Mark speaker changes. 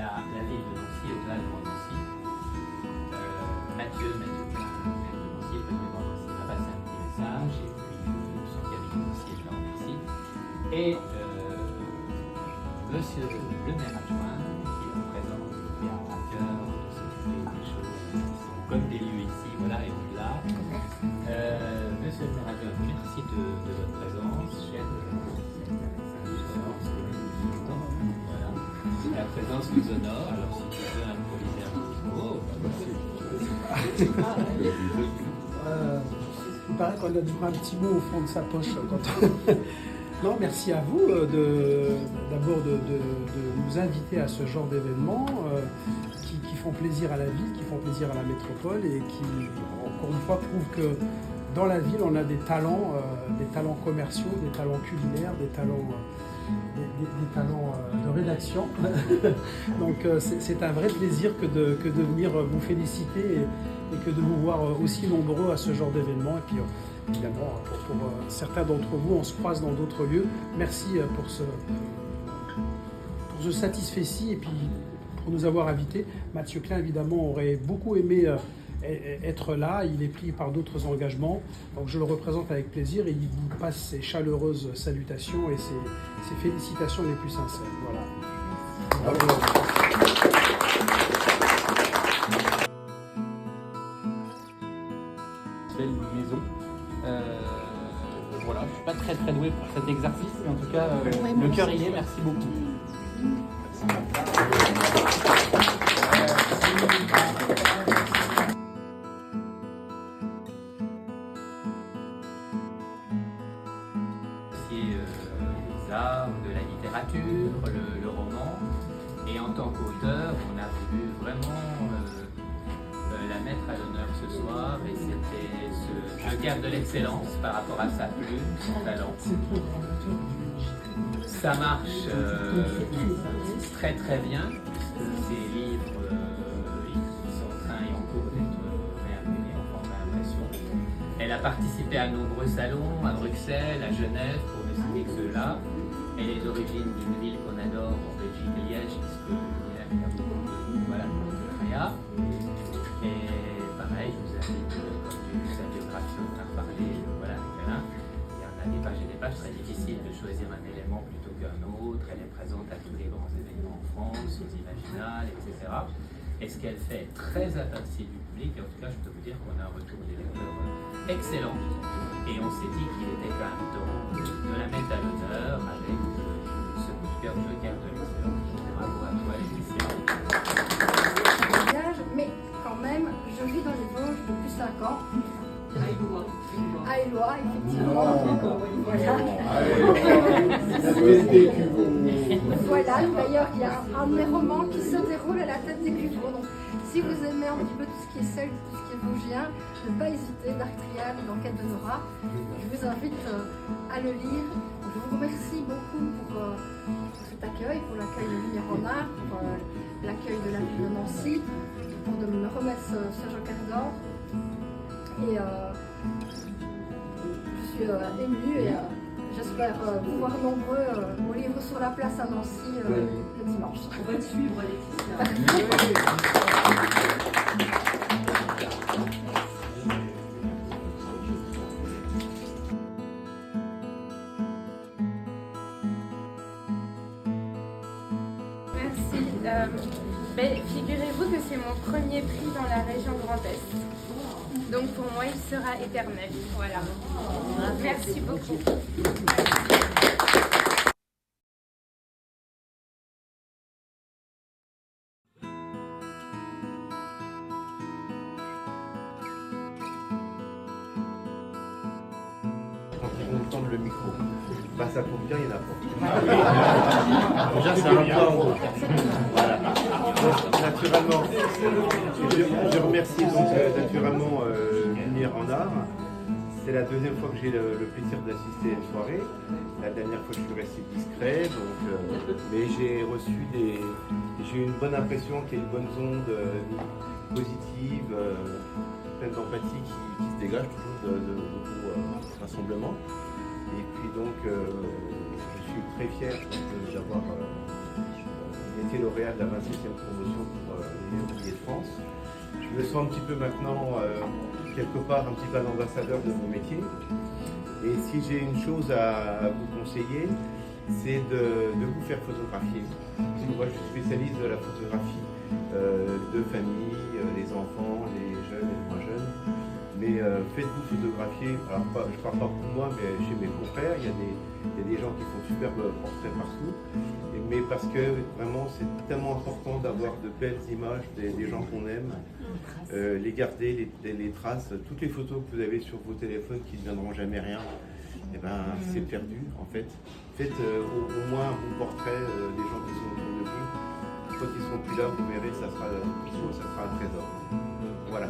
Speaker 1: la ville de Nancy, au-delà de Nancy. Mathieu Klein, maire de Nancy, est venu voir Nancy, m'a passé un petit message, et puis son cabinet aussi est là en Nancy. Et monsieur le maire adjoint, qui représente, qui a à cœur de s'occuper des choses qui sont comme des lieux ici, voilà, et au-delà. Monsieur le maire adjoint, merci de votre présence, chère voilà. La présence nous honore, alors si tu veux improviser un petit mot,
Speaker 2: il paraît qu'on a toujours un petit mot au fond de sa poche. Non, merci à vous d'abord de nous inviter à ce genre d'événements qui font plaisir à la ville, qui font plaisir à la métropole et qui, encore une fois, prouvent que dans la ville, on a des talents commerciaux, des talents culinaires, des talents de rédaction. Donc c'est un vrai plaisir que de venir vous féliciter et que de vous voir aussi nombreux à ce genre d'événement. Et puis évidemment, pour certains d'entre vous, on se croise dans d'autres lieux. Merci pour ce satisfait-ci et puis pour nous avoir invités. Mathieu Klein, évidemment, aurait beaucoup aimé être là. Il est pris par d'autres engagements. Donc je le représente avec plaisir et il vous passe ses chaleureuses salutations et ses félicitations les plus sincères. Voilà. Bravo.
Speaker 1: Belle maison. Voilà, je ne suis pas très doué pour cet exercice, mais en tout cas, le cœur y est, merci beaucoup. Les arts, de la littérature, le roman, et en tant qu'auteur, on a voulu vraiment la mettre à l'honneur ce soir, et c'était ce joker de l'excellence par rapport à sa plume, son talent. Ça marche très bien. Ces livres ils sont en train et en cours d'être réimprimés en format impression. Elle a participé à nombreux salons à Bruxelles, à Genève, pour ne citer que ceux-là. Elle est d'origine d'une ville qu'on adore en Belgique, Liège, puisque il y a beaucoup de partenariat. Et pareil, je vous invite, comme j'ai vu sa biographie, on a reparlé avec Alain. Il y en a des pages très difficiles de choisir un élément plutôt qu'un autre. Elle est présente à tous les grands événements en France, aux Imaginales, etc. Et ce qu'elle fait est très apprécié du public. Et en tout cas, je peux vous dire qu'on a un retour des lecteurs excellent. Et on s'est dit qu'il était quand même temps de la mettre à l'honneur avec ce coup de cœur joker de l'excellence. Bravo à toi, Laetitia.
Speaker 3: Mais quand même, je vis dans les Vosges depuis 5 ans. À Éloie, effectivement. Voilà, d'ailleurs, il y a un de mes romans qui se déroule à la tête des Cuveaux. Donc, si vous aimez un petit peu tout ce qui est celte, tout ce qui est vosgien, ne pas hésiter, Dark Trial, l'enquête de Nora. Je vous invite à le lire. Je vous remercie beaucoup pour cet accueil, pour l'accueil de Lumière en Art, pour l'accueil de la ville de Nancy, pour de me remettre ce joker d'or. Et je suis émue et j'espère vous voir nombreux au livre sur la place à Nancy le dimanche.
Speaker 4: On va te suivre, Laetitia.
Speaker 5: Merci. Figurez-vous que c'est mon premier prix dans la région Grand Est. Donc pour moi, il sera éternel. Voilà. Merci beaucoup.
Speaker 6: Quand ils vont tendre le micro, bah ça tombe bien, il y en a pas. Déjà, c'est un point. Voilà. Donc, naturellement, je remercie donc naturellement Lumière en Art. C'est la deuxième fois que j'ai le plaisir d'assister à une soirée. La dernière fois, je suis resté discret, donc, mais j'ai eu une bonne impression, qu'il y a une bonne onde positive, pleine d'empathie qui se dégage toujours de vos rassemblements. Et puis donc, je suis très fier d'avoir été été lauréat de la 27e promotion pour les ouvriers de France. Je me sens un petit peu maintenant, quelque part, un petit peu l'ambassadeur de mon métier. Et si j'ai une chose à vous conseiller, c'est de vous faire photographier. Parce que moi, je suis spécialiste de la photographie de famille, les enfants, les jeunes et les moins jeunes. Mais faites-vous photographier, alors je ne parle pas pour moi, mais chez mes confrères, il y a des gens qui font de superbes portraits partout. Mais parce que vraiment, c'est tellement important d'avoir de belles images des gens qu'on aime, les garder, les traces, toutes les photos que vous avez sur vos téléphones qui ne deviendront jamais rien, et ben, c'est perdu en fait. Faites au moins un bon portrait des gens qui sont autour de vous. Quand ils ne seront plus là, vous verrez, ça sera un trésor. Voilà.